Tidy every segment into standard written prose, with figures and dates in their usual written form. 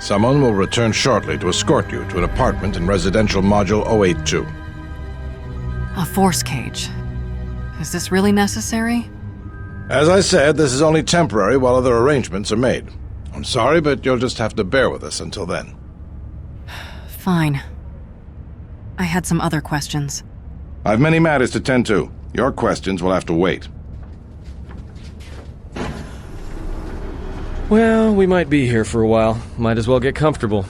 Someone will return shortly to escort you to an apartment in Residential Module 082. A force cage. Is this really necessary? As I said, this is only temporary while other arrangements are made. I'm sorry, but you'll just have to bear with us until then. Fine. I had some other questions. I've many matters to tend to. Your questions will have to wait. Well, we might be here for a while. Might as well get comfortable.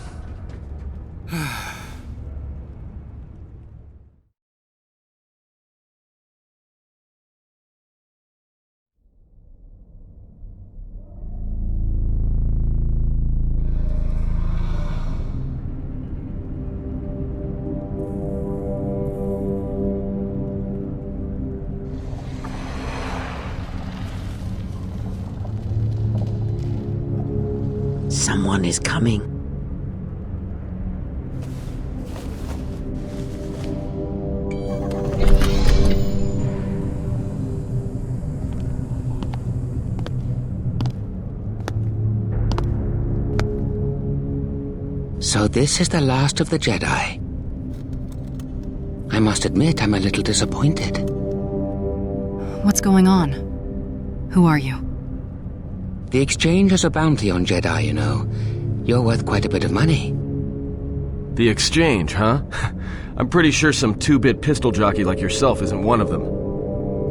Someone is coming. So this is the last of the Jedi. I must admit I'm a little disappointed. What's going on? Who are you? The exchange has a bounty on Jedi, you know. You're worth quite a bit of money. The exchange, huh? I'm pretty sure some two-bit pistol jockey like yourself isn't one of them.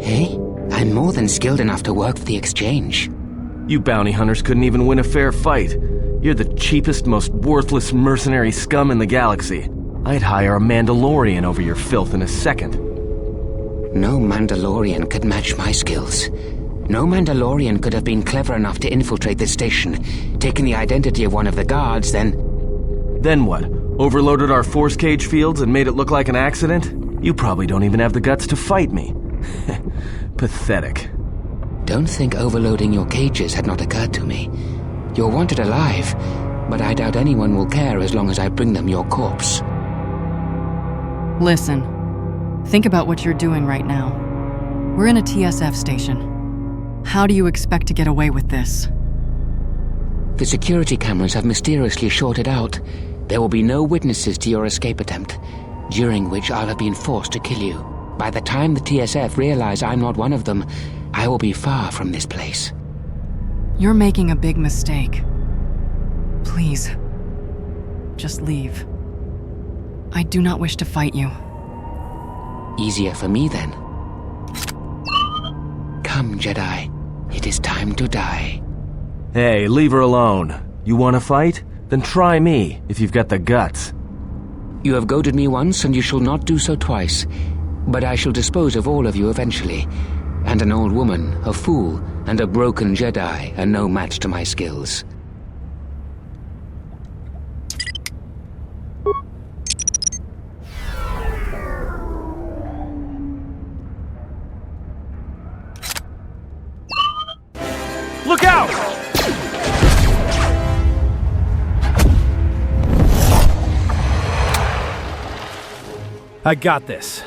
Hey, I'm more than skilled enough to work for the exchange. You bounty hunters couldn't even win a fair fight. You're the cheapest, most worthless mercenary scum in the galaxy. I'd hire a Mandalorian over your filth in a second. No Mandalorian could match my skills. No Mandalorian could have been clever enough to infiltrate this station, taken the identity of one of the guards, then... Then what? Overloaded our force cage fields and made it look like an accident? You probably don't even have the guts to fight me. Pathetic. Don't think overloading your cages had not occurred to me. You're wanted alive, but I doubt anyone will care as long as I bring them your corpse. Listen. Think about what you're doing right now. We're in a TSF station. How do you expect to get away with this? The security cameras have mysteriously shorted out. There will be no witnesses to your escape attempt, during which I'll have been forced to kill you. By the time the TSF realize I'm not one of them, I will be far from this place. You're making a big mistake. Please, just leave. I do not wish to fight you. Easier for me, then. Come, Jedi. It is time to die. Hey, leave her alone. You want to fight? Then try me, if you've got the guts. You have goaded me once, and you shall not do so twice. But I shall dispose of all of you eventually. And an old woman, a fool, and a broken Jedi are no match to my skills. Look out! I got this.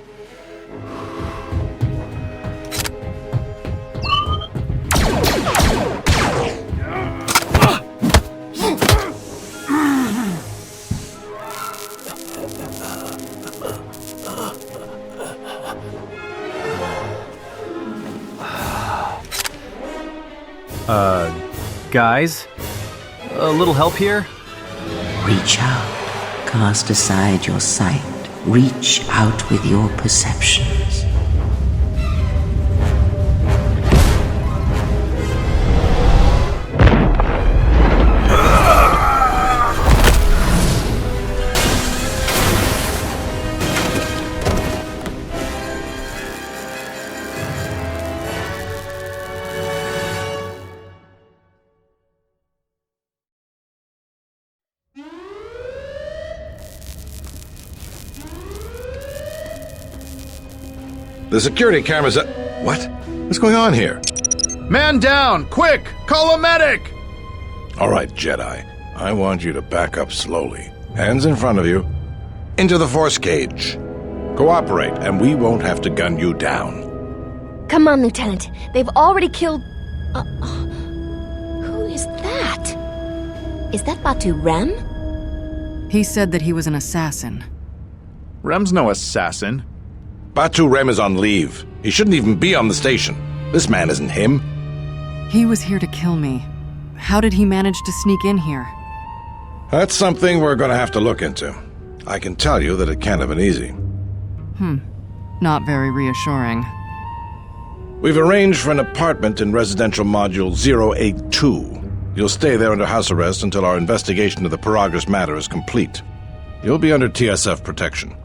Guys? A little help here? Reach out. Cast aside your sight. Reach out with your perceptions. The security cameras are... What? What's going on here? Man down! Quick! Call a medic! All right, Jedi. I want you to back up slowly. Hands in front of you. Into the force cage. Cooperate, and we won't have to gun you down. Come on, Lieutenant. They've already killed... who is that? Is that Batu Rem? He said that he was an assassin. Rem's no assassin. Batu Rem is on leave. He shouldn't even be on the station. This man isn't him. He was here to kill me. How did he manage to sneak in here? That's something we're going to have to look into. I can tell you that it can't have been easy. Not very reassuring. We've arranged for an apartment in residential module 082. You'll stay there under house arrest until our investigation of the Paragus matter is complete. You'll be under TSF protection.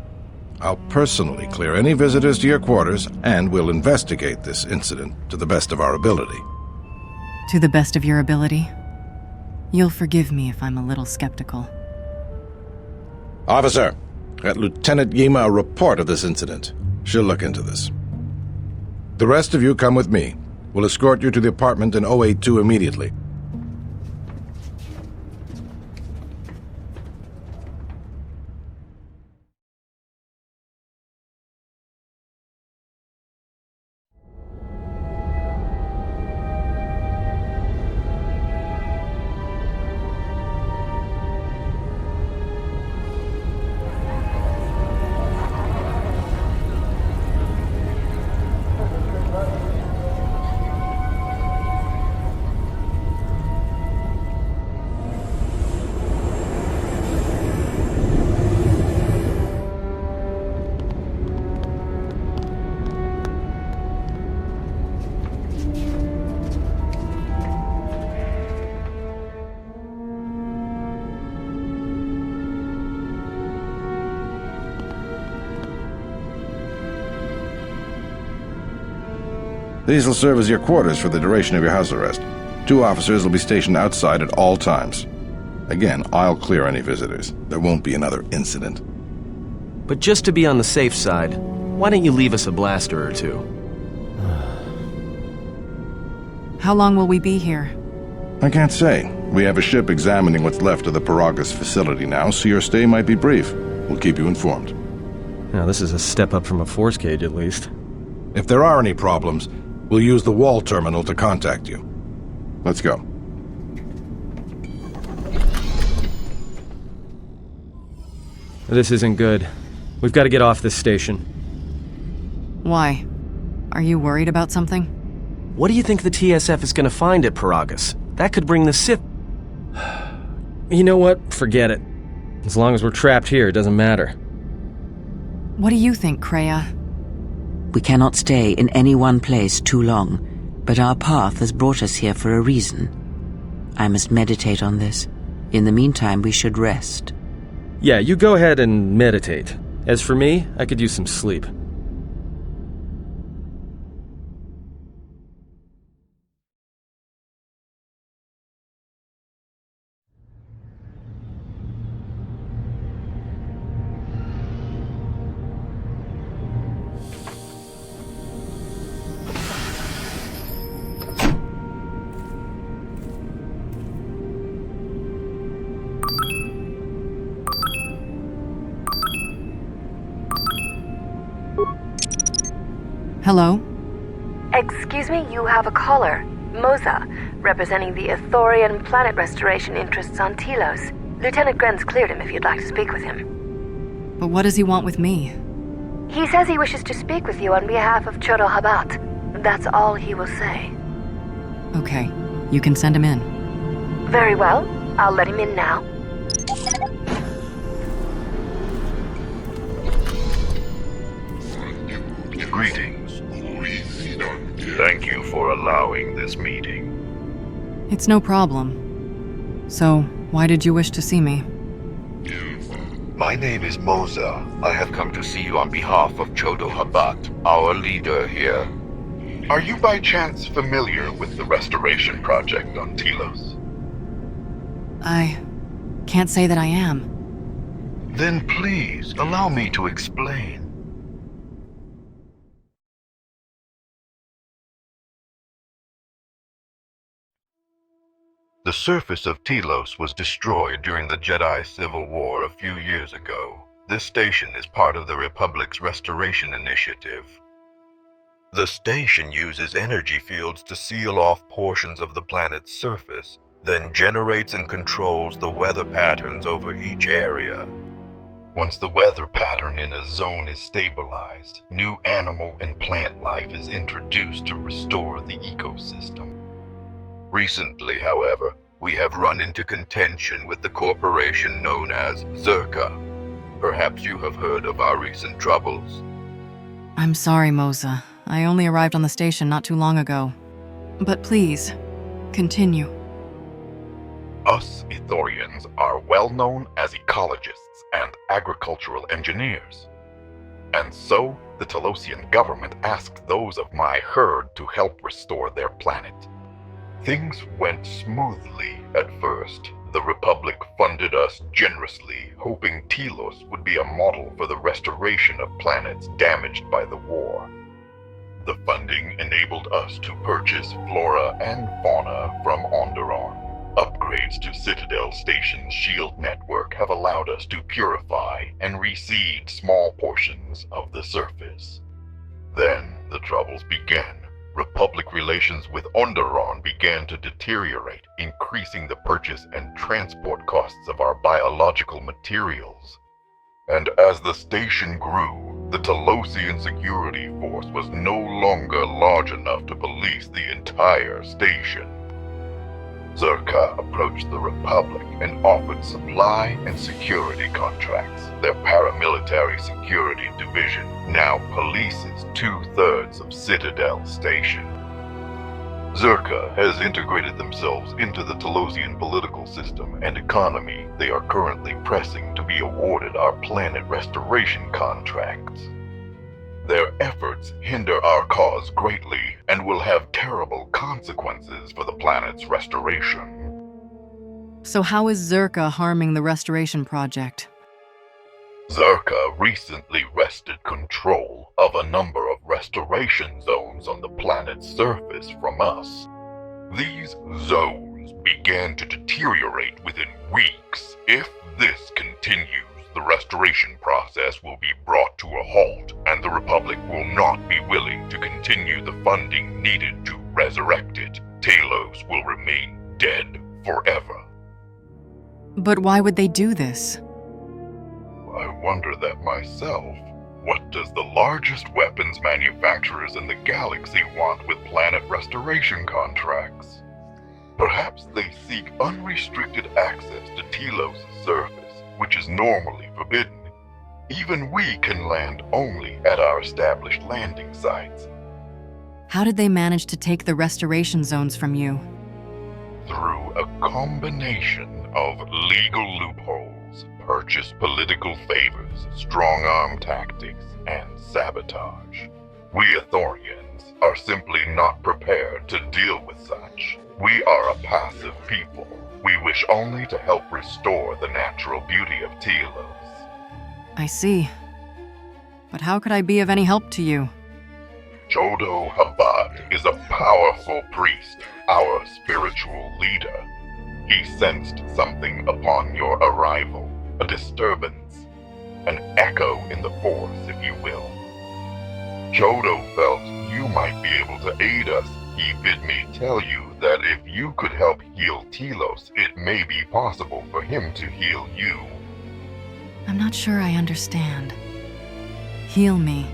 I'll personally clear any visitors to your quarters, and we'll investigate this incident to the best of our ability. To the best of your ability? You'll forgive me if I'm a little skeptical. Officer, get Lieutenant Yima a report of this incident. She'll look into this. The rest of you come with me. We'll escort you to the apartment in 082 immediately. These will serve as your quarters for the duration of your house arrest. 2 officers will be stationed outside at all times. Again, I'll clear any visitors. There won't be another incident. But just to be on the safe side, why don't you leave us a blaster or 2? How long will we be here? I can't say. We have a ship examining what's left of the Paragus facility now, so your stay might be brief. We'll keep you informed. Now, this is a step up from a force cage, at least. If there are any problems, we'll use the wall terminal to contact you. Let's go. This isn't good. We've got to get off this station. Why? Are you worried about something? What do you think the TSF is going to find at Paragus? That could bring the Sith... You know what? Forget it. As long as we're trapped here, it doesn't matter. What do you think, Kreia? We cannot stay in any one place too long, but our path has brought us here for a reason. I must meditate on this. In the meantime, we should rest. Yeah, you go ahead and meditate. As for me, I could use some sleep. Hello? Excuse me, you have a caller. Moza, representing the Ithorian Planet Restoration interests on Telos. Lieutenant Grenz cleared him if you'd like to speak with him. But what does he want with me? He says he wishes to speak with you on behalf of Chodo Habat. That's all he will say. Okay, you can send him in. Very well. I'll let him in now. Greetings. Thank you for allowing this meeting. It's no problem. So, why did you wish to see me? My name is Moza. I have come to see you on behalf of Chodo Habat, our leader here. Are you by chance familiar with the restoration project on Telos? I can't say that I am. Then please, allow me to explain. The surface of Telos was destroyed during the Jedi Civil War a few years ago. This station is part of the Republic's Restoration Initiative. The station uses energy fields to seal off portions of the planet's surface, then generates and controls the weather patterns over each area. Once the weather pattern in a zone is stabilized, new animal and plant life is introduced to restore the ecosystem. Recently, however, we have run into contention with the corporation known as Czerka. Perhaps you have heard of our recent troubles. I'm sorry, Moza. I only arrived on the station not too long ago. But please, continue. Us Ithorians are well known as ecologists and agricultural engineers. And so, the Telosian government asked those of my herd to help restore their planet. Things went smoothly at first. The Republic funded us generously, hoping Telos would be a model for the restoration of planets damaged by the war. The funding enabled us to purchase flora and fauna from Onderon. Upgrades to Citadel Station's shield network have allowed us to purify and reseed small portions of the surface. Then the troubles began. Republic relations with Onderon began to deteriorate, increasing the purchase and transport costs of our biological materials. And as the station grew, the Telosian security force was no longer large enough to police the entire station. Czerka approached the Republic and offered supply and security contracts. Their paramilitary security division now polices 2/3 of Citadel Station. Czerka has integrated themselves into the Telosian political system and economy. They are currently pressing to be awarded our planet restoration contracts. Their efforts hinder our cause greatly and will have terrible consequences for the planet's restoration. So how is Czerka harming the restoration project? Czerka recently wrested control of a number of restoration zones on the planet's surface from us. These zones began to deteriorate within weeks. If this continues, the restoration process will be brought to a halt, and the Republic will not be willing to continue the funding needed to resurrect it. Telos will remain dead forever. But why would they do this? I wonder that myself. What does the largest weapons manufacturers in the galaxy want with planet restoration contracts? Perhaps they seek unrestricted access to Telos' surface, which is normally forbidden. Even we can land only at our established landing sites. How did they manage to take the restoration zones from you? Through a combination of legal loopholes, purchased political favors, strong-arm tactics, and sabotage. We Ithorians are simply not prepared to deal with such. We are a passive people. We wish only to help restore the natural beauty of Telos. I see. But how could I be of any help to you? Chodo Habad is a powerful priest, our spiritual leader. He sensed something upon your arrival, a disturbance, an echo in the force, if you will. Chodo felt you might be able to aid us. He bid me tell you that if you could help heal Telos, it may be possible for him to heal you. I'm not sure I understand. Heal me.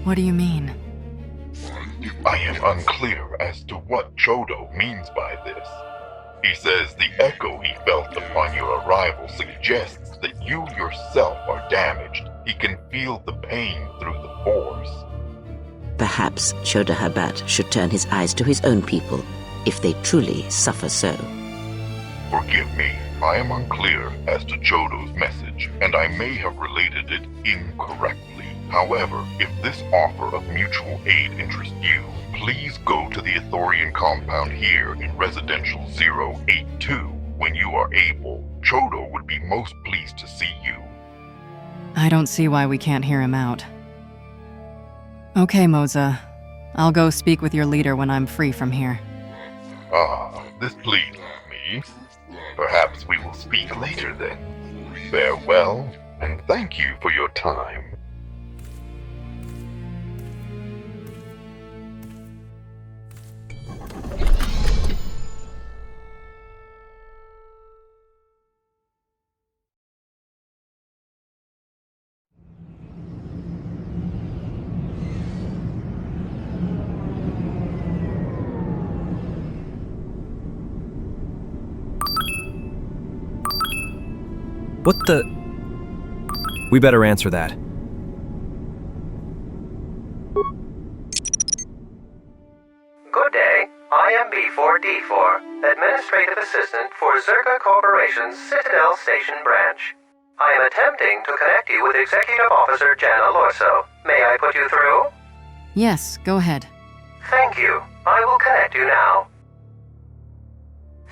What do you mean? I am unclear as to what Chodo means by this. He says the echo he felt upon your arrival suggests that you yourself are damaged. He can feel the pain through the force. Perhaps Chodo Habat should turn his eyes to his own people, if they truly suffer so. Forgive me, I am unclear as to Chodo's message, and I may have related it incorrectly. However, if this offer of mutual aid interests you, please go to the Ithorian compound here in Residential 082 when you are able. Chodo would be most pleased to see you. I don't see why we can't hear him out. Okay, Moza. I'll go speak with your leader when I'm free from here. This pleases me. Perhaps we will speak later then. Farewell, and thank you for your time. What the... We better answer that. Good day. I am B4D4, Administrative Assistant for Czerka Corporation's Citadel Station branch. I am attempting to connect you with Executive Officer Jana Lorso. May I put you through? Yes, go ahead. Thank you. I will connect you now.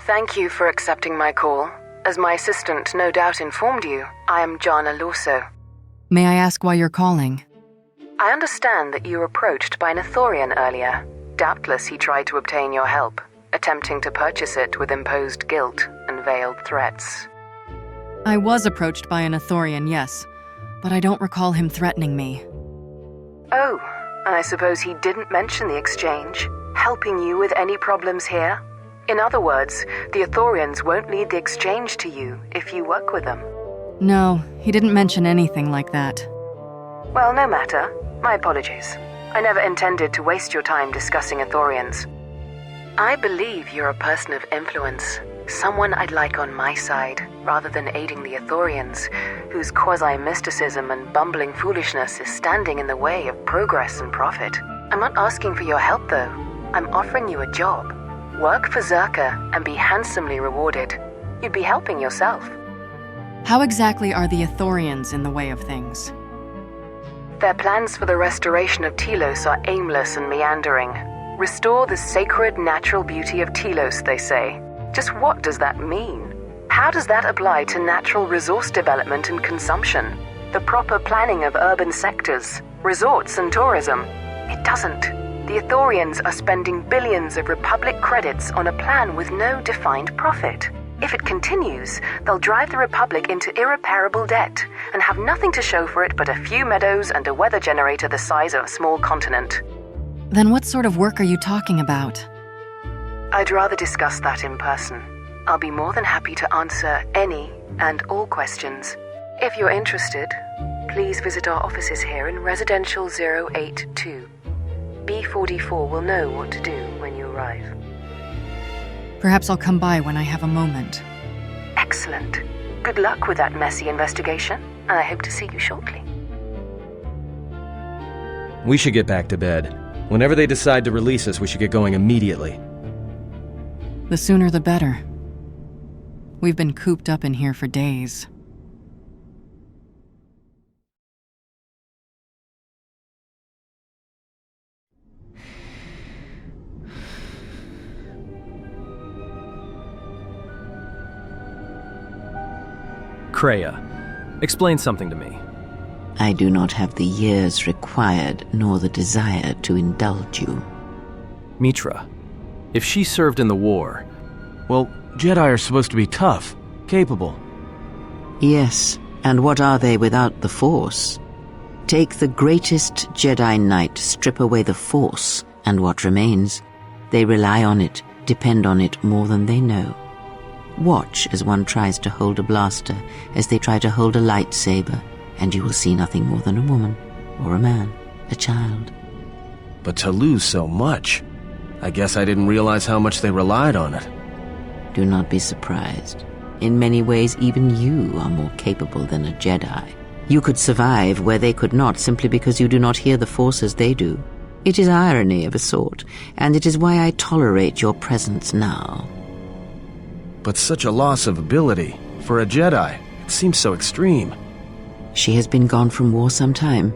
Thank you for accepting my call. As my assistant no doubt informed you, I am Jana Lorso. May I ask why you're calling? I understand that you were approached by an Ithorian earlier. Doubtless he tried to obtain your help, attempting to purchase it with imposed guilt and veiled threats. I was approached by an Ithorian, yes, but I don't recall him threatening me. Oh, and I suppose he didn't mention the exchange, helping you with any problems here? In other words, the Ithorians won't lead the exchange to you if you work with them. No, he didn't mention anything like that. Well, no matter. My apologies. I never intended to waste your time discussing Ithorians. I believe you're a person of influence, someone I'd like on my side, rather than aiding the Ithorians, whose quasi-mysticism and bumbling foolishness is standing in the way of progress and profit. I'm not asking for your help, though. I'm offering you a job. Work for Czerka and be handsomely rewarded. You'd be helping yourself. How exactly are the Ithorians in the way of things? Their plans for the restoration of Telos are aimless and meandering. Restore the sacred natural beauty of Telos, they say. Just what does that mean? How does that apply to natural resource development and consumption? The proper planning of urban sectors, resorts and tourism? It doesn't. The Ithorians are spending billions of Republic credits on a plan with no defined profit. If it continues, they'll drive the Republic into irreparable debt and have nothing to show for it but a few meadows and a weather generator the size of a small continent. Then what sort of work are you talking about? I'd rather discuss that in person. I'll be more than happy to answer any and all questions. If you're interested, please visit our offices here in Residential 082. B44 will know what to do when you arrive. Perhaps I'll come by when I have a moment. Excellent. Good luck with that messy investigation, and I hope to see you shortly. We should get back to bed. Whenever they decide to release us, we should get going immediately. The sooner the better. We've been cooped up in here for days. Kreia, explain something to me. I do not have the years required, nor the desire to indulge you. Mitra, if she served in the war... Well, Jedi are supposed to be tough, capable. Yes, and what are they without the Force? Take the greatest Jedi Knight, strip away the Force, and what remains? They rely on it, depend on it more than they know. Watch as one tries to hold a blaster, as they try to hold a lightsaber, and you will see nothing more than a woman, or a man, a child. But to lose so much, I guess I didn't realize how much they relied on it. Do not be surprised. In many ways, even you are more capable than a Jedi. You could survive where they could not simply because you do not hear the Force as they do. It is irony of a sort, and it is why I tolerate your presence now. But such a loss of ability. For a Jedi, it seems so extreme. She has been gone from war some time.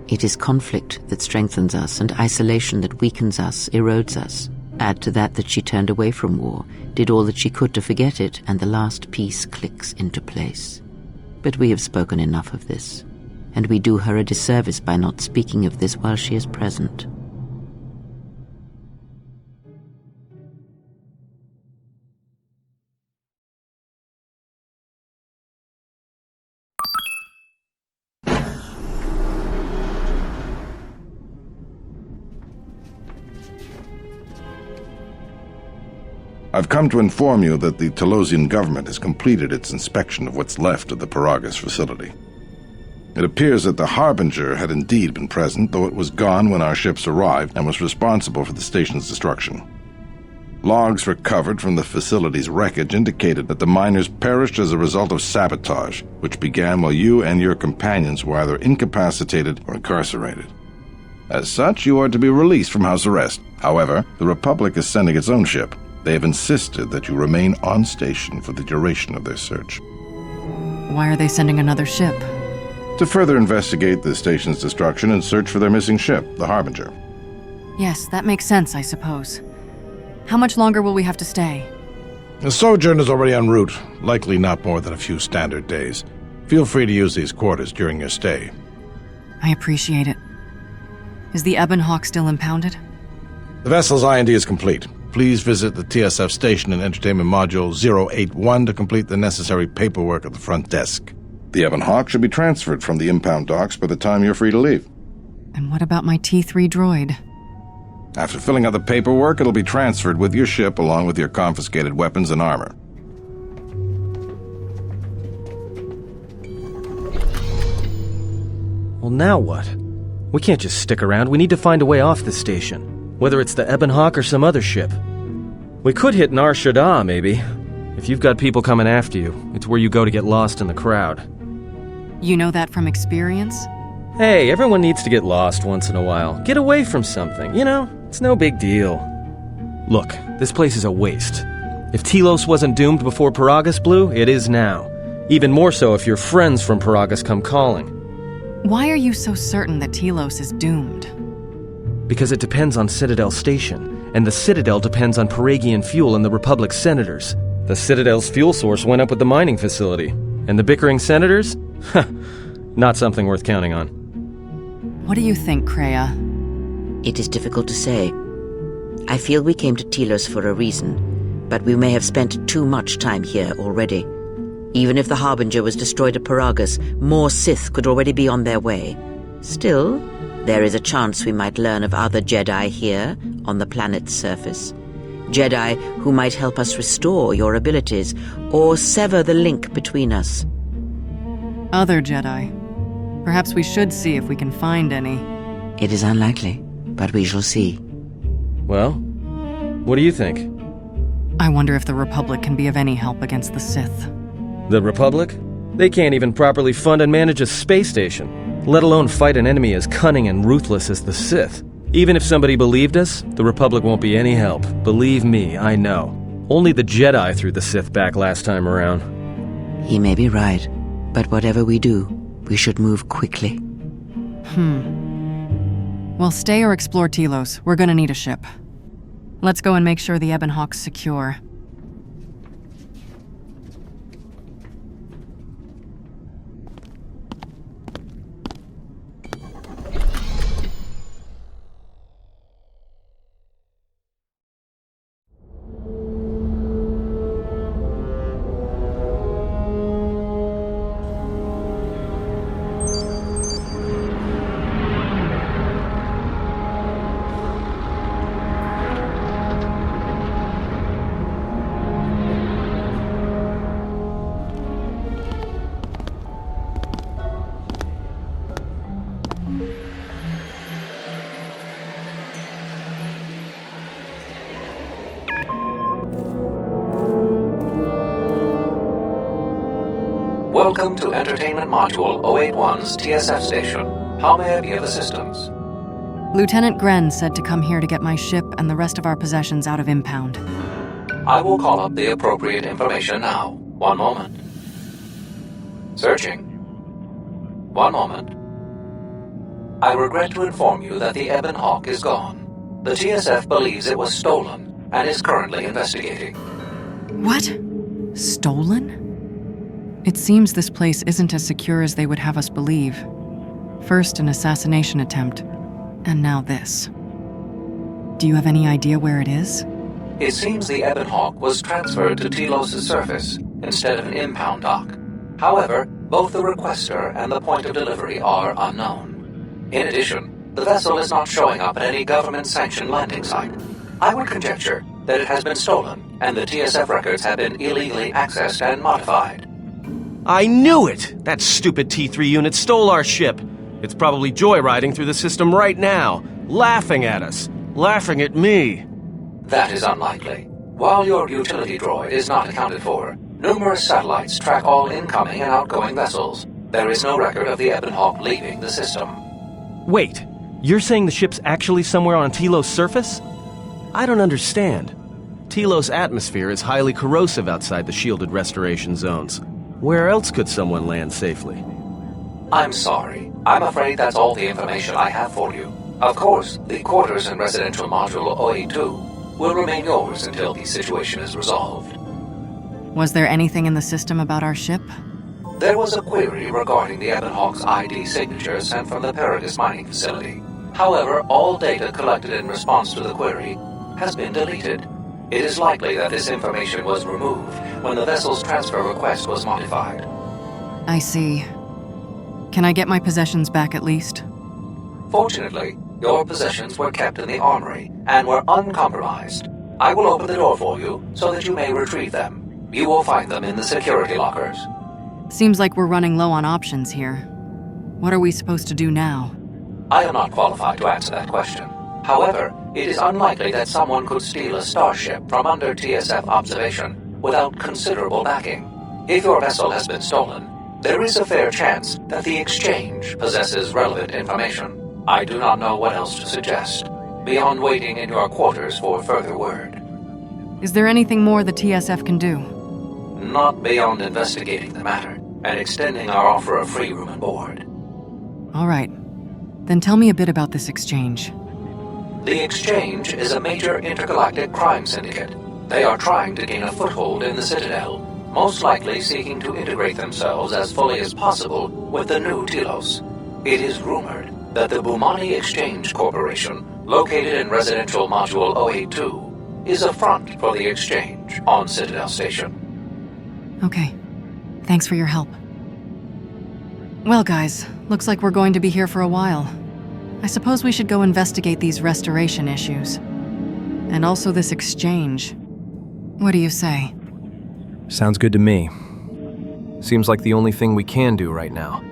It is conflict that strengthens us, and isolation that weakens us, erodes us. Add to that she turned away from war, did all that she could to forget it, and the last piece clicks into place. But we have spoken enough of this, and we do her a disservice by not speaking of this while she is present. I've come to inform you that the Telosian government has completed its inspection of what's left of the Paragus facility. It appears that the Harbinger had indeed been present, though it was gone when our ships arrived and was responsible for the station's destruction. Logs recovered from the facility's wreckage indicated that the miners perished as a result of sabotage, which began while you and your companions were either incapacitated or incarcerated. As such, you are to be released from house arrest. However, the Republic is sending its own ship. They have insisted that you remain on station for the duration of their search. Why are they sending another ship? To further investigate the station's destruction and search for their missing ship, the Harbinger. Yes, that makes sense, I suppose. How much longer will we have to stay? The sojourn is already en route, likely not more than a few standard days. Feel free to use these quarters during your stay. I appreciate it. Is the Ebon Hawk still impounded? The vessel's IND is complete. Please visit the TSF station in Entertainment Module 081 to complete the necessary paperwork at the front desk. The Ebon Hawk should be transferred from the impound docks by the time you're free to leave. And what about my T3 droid? After filling out the paperwork, it'll be transferred with your ship along with your confiscated weapons and armor. Well, now what? We can't just stick around. We need to find a way off the station, whether it's the Ebon Hawk or some other ship. We could hit Nar Shaddaa, maybe. If you've got people coming after you, it's where you go to get lost in the crowd. You know that from experience? Hey, everyone needs to get lost once in a while. Get away from something, you know? It's no big deal. Look, this place is a waste. If Telos wasn't doomed before Peragus blew, it is now. Even more so if your friends from Peragus come calling. Why are you so certain that Telos is doomed? Because it depends on Citadel Station, and the Citadel depends on Peragian fuel and the Republic's senators. The Citadel's fuel source went up with the mining facility. And the bickering senators? Not something worth counting on. What do you think, Kreia? It is difficult to say. I feel we came to Telos for a reason, but we may have spent too much time here already. Even if the Harbinger was destroyed at Peragus, more Sith could already be on their way. Still, there is a chance we might learn of other Jedi here, on the planet's surface. Jedi who might help us restore your abilities, or sever the link between us. Other Jedi. Perhaps we should see if we can find any. It is unlikely, but we shall see. Well, what do you think? I wonder if the Republic can be of any help against the Sith. The Republic? They can't even properly fund and manage a space station, let alone fight an enemy as cunning and ruthless as the Sith. Even if somebody believed us, the Republic won't be any help. Believe me, I know. Only the Jedi threw the Sith back last time around. He may be right, but whatever we do, we should move quickly. Well, stay or explore Telos. We're gonna need a ship. Let's go and make sure the Ebon Hawk's secure. Welcome to Entertainment Module 081's TSF station. How may I be of assistance? Lieutenant Gren said to come here to get my ship and the rest of our possessions out of impound. I will call up the appropriate information now. One moment. Searching. One moment. I regret to inform you that the Ebon Hawk is gone. The TSF believes it was stolen and is currently investigating. What? Stolen? It seems this place isn't as secure as they would have us believe. First an assassination attempt, and now this. Do you have any idea where it is? It seems the Ebon Hawk was transferred to Telos' surface instead of an impound dock. However, both the requester and the point of delivery are unknown. In addition, the vessel is not showing up at any government-sanctioned landing site. I would conjecture that it has been stolen, and the TSF records have been illegally accessed and modified. I knew it! That stupid T3 unit stole our ship. It's probably joyriding through the system right now, laughing at us, laughing at me. That is unlikely. While your utility droid is not accounted for, numerous satellites track all incoming and outgoing vessels. There is no record of the Ebon Hawk leaving the system. Wait, you're saying the ship's actually somewhere on Telos' surface? I don't understand. Telos' atmosphere is highly corrosive outside the shielded restoration zones. Where else could someone land safely? I'm sorry. I'm afraid that's all the information I have for you. Of course, the quarters in Residential Module OA2 will remain yours until the situation is resolved. Was there anything in the system about our ship? There was a query regarding the Ebon Hawk's ID signature sent from the Paragus mining facility. However, all data collected in response to the query has been deleted. It is likely that this information was removed when the vessel's transfer request was modified. I see. Can I get my possessions back at least? Fortunately, your possessions were kept in the armory and were uncompromised. I will open the door for you so that you may retrieve them. You will find them in the security lockers. Seems like we're running low on options here. What are we supposed to do now? I am not qualified to answer that question. However, it is unlikely that someone could steal a starship from under TSF observation without considerable backing. If your vessel has been stolen, there is a fair chance that the exchange possesses relevant information. I do not know what else to suggest, beyond waiting in your quarters for further word. Is there anything more the TSF can do? Not beyond investigating the matter and extending our offer of free room and board. All right. Then tell me a bit about this exchange. The exchange is a major intergalactic crime syndicate. They are trying to gain a foothold in the Citadel, most likely seeking to integrate themselves as fully as possible with the new Telos. It is rumored that the Bumani Exchange Corporation, located in Residential Module 082, is a front for the exchange on Citadel Station. Okay. Thanks for your help. Well, guys, looks like we're going to be here for a while. I suppose we should go investigate these restoration issues. And also this exchange. What do you say? Sounds good to me. Seems like the only thing we can do right now.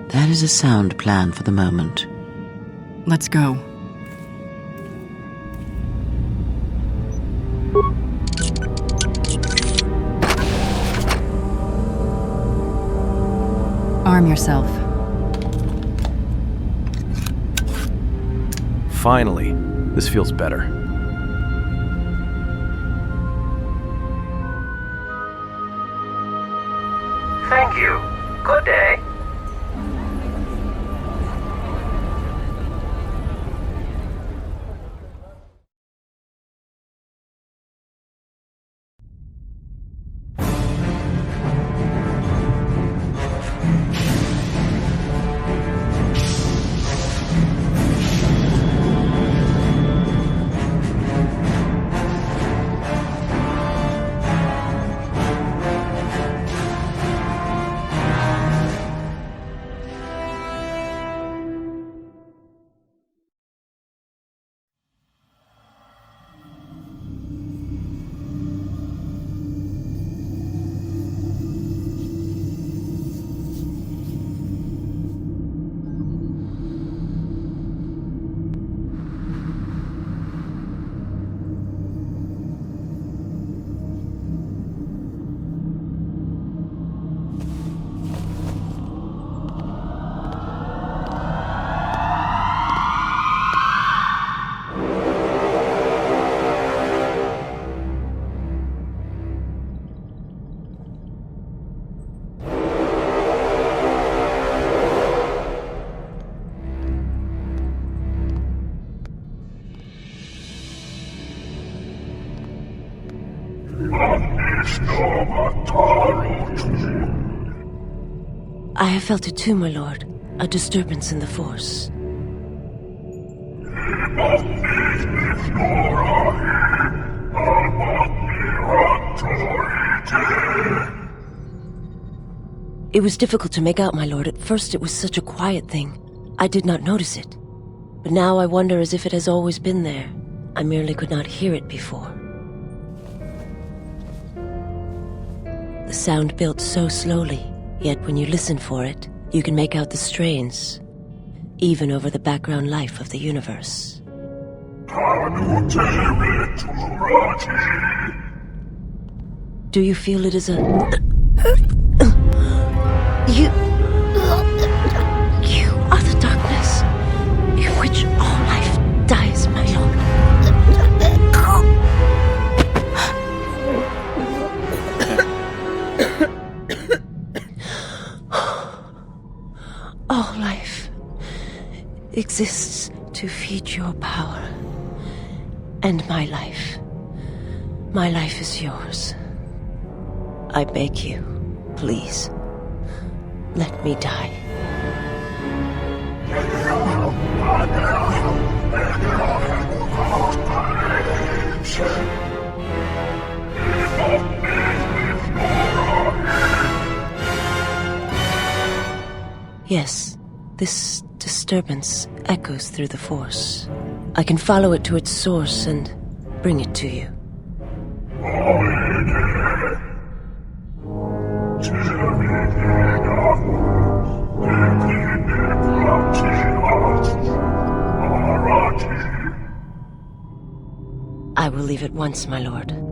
That is a sound plan for the moment. Let's go. Arm yourself. Finally, this feels better. Thank you. Good day. I have felt it too, my lord. A disturbance in the Force. It was difficult to make out, my lord. At first it was such a quiet thing. I did not notice it. But now I wonder as if it has always been there. I merely could not hear it before. The sound built so slowly, yet when you listen for it, you can make out the strains, even over the background life of the universe. Do you feel it is a... You are the darkness in which all life dies, my lord. All life exists to feed your power. And my life is yours. I beg you, please, let me die. Yes, this disturbance echoes through the Force. I can follow it to its source and bring it to you. I will leave at once, my lord.